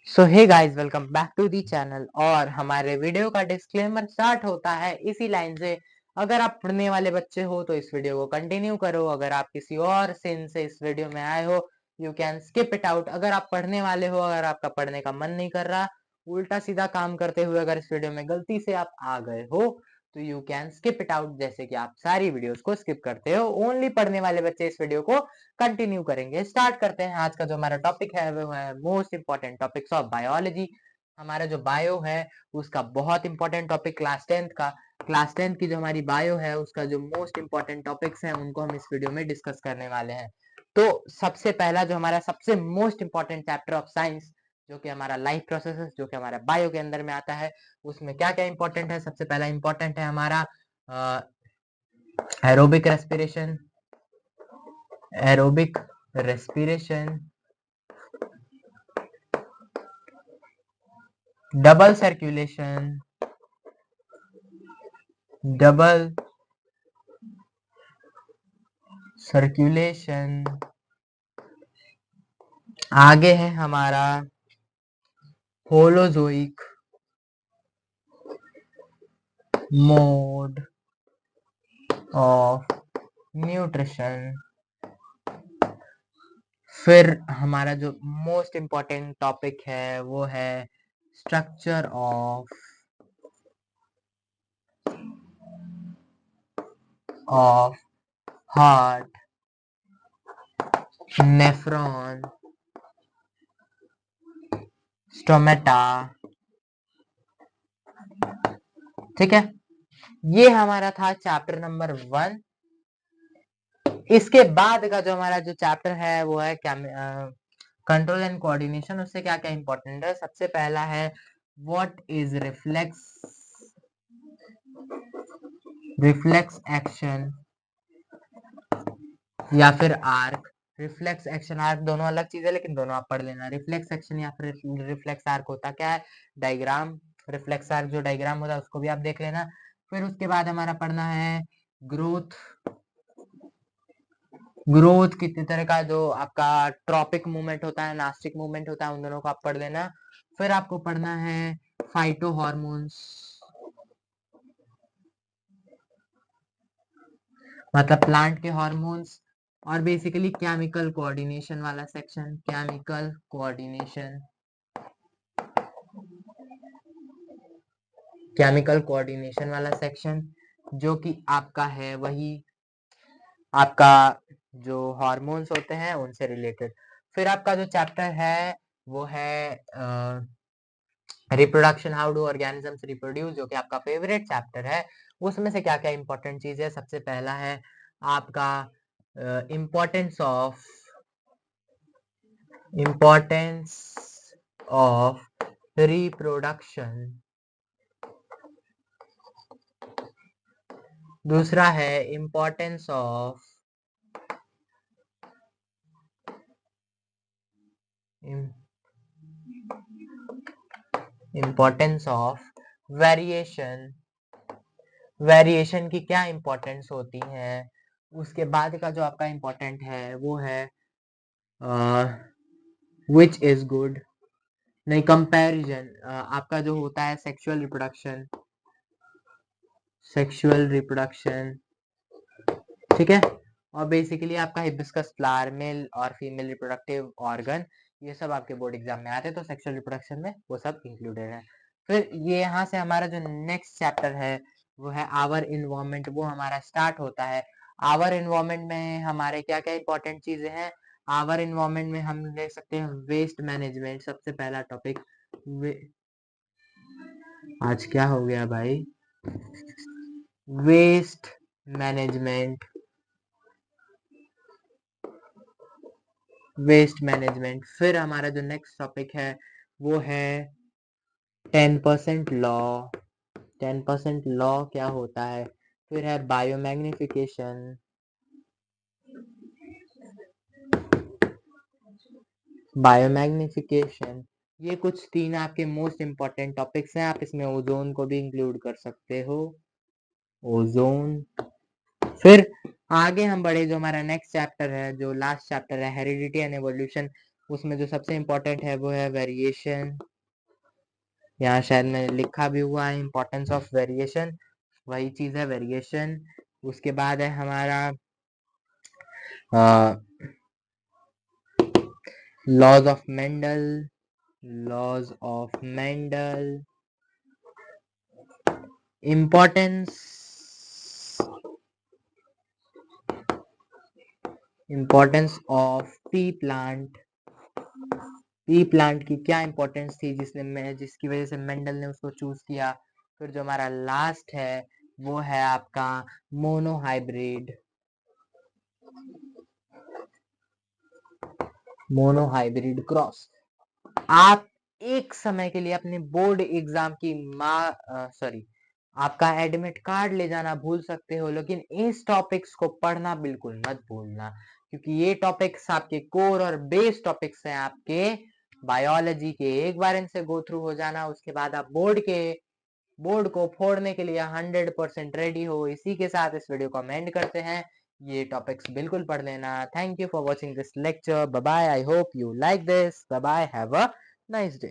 So hey guys, welcome back to the channel. और हमारे video का डिस्क्लेमर स्टार्ट होता है इसी लाइन से। अगर आप पढ़ने वाले बच्चे हो तो इस वीडियो को कंटिन्यू करो। अगर आप किसी और सिन से इस वीडियो में आए हो, you can skip it out. अगर आप पढ़ने वाले हो, अगर आपका पढ़ने का मन नहीं कर रहा, उल्टा सीधा काम करते हुए अगर इस वीडियो में गलती से आप आ गए हो, तो you can skip it out. जैसे कि आप सारी वीडियोस को स्किप करते हो, ओनली पढ़ने वाले बच्चे इस वीडियो को कंटिन्यू करेंगे। स्टार्ट करते हैं। आज का जो हमारा टॉपिक है वो है most important topics of biology. हमारा जो बायो है उसका बहुत इंपॉर्टेंट टॉपिक क्लास टेंथ की जो हमारी बायो है उसका जो मोस्ट इंपॉर्टेंट टॉपिक्स हैं उनको हम इस वीडियो में डिस्कस करने वाले हैं। तो सबसे पहला जो हमारा सबसे most important chapter of science, जो कि हमारा लाइफ प्रोसेसेस, जो कि हमारा बायो के अंदर में आता है, उसमें क्या क्या इंपॉर्टेंट है। सबसे पहला इंपॉर्टेंट है हमारा aerobic respiration. Aerobic respiration, double circulation, double circulation. आगे है हमारा होलोजोइक मोड ऑफ न्यूट्रिशन। फिर हमारा जो मोस्ट इंपॉर्टेंट टॉपिक है वो है structure of heart, nephron, stomata. ठीक है, ये हमारा था चैप्टर नंबर 1। इसके बाद का जो हमारा जो चैप्टर है वो है कंट्रोल एंड कोऑर्डिनेशन। उससे क्या क्या इंपॉर्टेंट है। सबसे पहला है व्हाट इज रिफ्लेक्स एक्शन या फिर आर्क। रिफ्लेक्स एक्शन आर्क दोनों अलग चीज है, लेकिन दोनों आप पढ़ लेना। रिफ्लेक्स एक्शन या फिर रिफ्लेक्स आर्क होता क्या है, डायग्राम। रिफ्लेक्स आर्क जो डायग्राम होता है उसको भी आप देख लेना। फिर उसके बाद हमारा पढ़ना है ग्रोथ। ग्रोथ कितने तरह का, जो आपका ट्रॉपिक मूवमेंट होता है, नास्टिक मूवमेंट होता है, उन दोनों को आप पढ़ लेना। फिर आपको पढ़ना है फाइटो हॉर्मोन्स, मतलब प्लांट के हॉर्मोन्स। और बेसिकली केमिकल कोऑर्डिनेशन वाला सेक्शन, केमिकल कोऑर्डिनेशन वाला सेक्शन, जो कि आपका है वही आपका जो हार्मोन्स होते हैं उनसे रिलेटेड। फिर आपका जो चैप्टर है वो है reproduction, how do organisms reproduce, जो कि आपका फेवरेट चैप्टर है। उसमें से क्या क्या इंपॉर्टेंट चीज है। सबसे पहला है आपका इम्पोर्टेंस ऑफ रिप्रोडक्शन। दूसरा है इम्पोर्टेंस ऑफ वेरिएशन। वेरिएशन की क्या इंपॉर्टेंस होती है। उसके बाद का जो आपका इंपॉर्टेंट है वो है विच इज गुड, नहीं कंपैरिजन। आपका जो होता है सेक्सुअल रिप्रोडक्शन। ठीक है, और बेसिकली आपका हिबिस्कस फ्लावर, मेल और फीमेल रिप्रोडक्टिव ऑर्गन, ये सब आपके बोर्ड एग्जाम में आते हैं, तो सेक्सुअल रिप्रोडक्शन में वो सब इंक्लूडेड है। फिर ये यहाँ से हमारा जो नेक्स्ट चैप्टर है वो है आवर इन्वायरमेंट। वो हमारा स्टार्ट होता है। आवर इन्वायरमेंट में हमारे क्या क्या इंपॉर्टेंट चीजें हैं। आवर इन्वायरमेंट में हम ले सकते हैं वेस्ट मैनेजमेंट, सबसे पहला टॉपिक। आज क्या हो गया भाई, वेस्ट मैनेजमेंट। फिर हमारा जो नेक्स्ट टॉपिक है वो है 10% लॉ। 10% लॉ क्या होता है। फिर है बायोमैग्निफिकेशन। ये कुछ 3 आपके मोस्ट इंपॉर्टेंट टॉपिक्स हैं। आप इसमें ओजोन को भी इंक्लूड कर सकते हो, ओजोन। फिर आगे हम बढ़े, जो हमारा नेक्स्ट चैप्टर है, जो लास्ट चैप्टर है हेरिडिटी एंड एवोल्यूशन। उसमें जो सबसे इम्पोर्टेंट है वो है वेरिएशन। यहाँ शायद मैंने लिखा भी हुआ है इम्पोर्टेंस ऑफ वेरिएशन, वही चीज है वेरिएशन। उसके बाद है हमारा laws of Mendel, laws of Mendel, importance of pea plant. Pea plant की क्या इंपॉर्टेंस थी जिसकी वजह से मेंडल ने उसको चूज किया। फिर जो हमारा लास्ट है वो है आपका मोनोहाइब्रिड, मोनोहाइब्रिड क्रॉस। आप एक समय के लिए अपने बोर्ड एग्जाम की आपका एडमिट कार्ड ले जाना भूल सकते हो, लेकिन इस टॉपिक्स को पढ़ना बिल्कुल मत भूलना, क्योंकि ये टॉपिक्स आपके कोर और बेस टॉपिक्स हैं आपके बायोलॉजी के। एक बार इनसे गो थ्रू हो जाना, उसके बाद आप बोर्ड को फोड़ने के लिए 100% रेडी हो। इसी के साथ इस वीडियो को एंड करते हैं। ये टॉपिक्स बिल्कुल पढ़ लेना। Thank you for watching this lecture. Bye bye. I hope you like this. Bye bye. Have a nice day.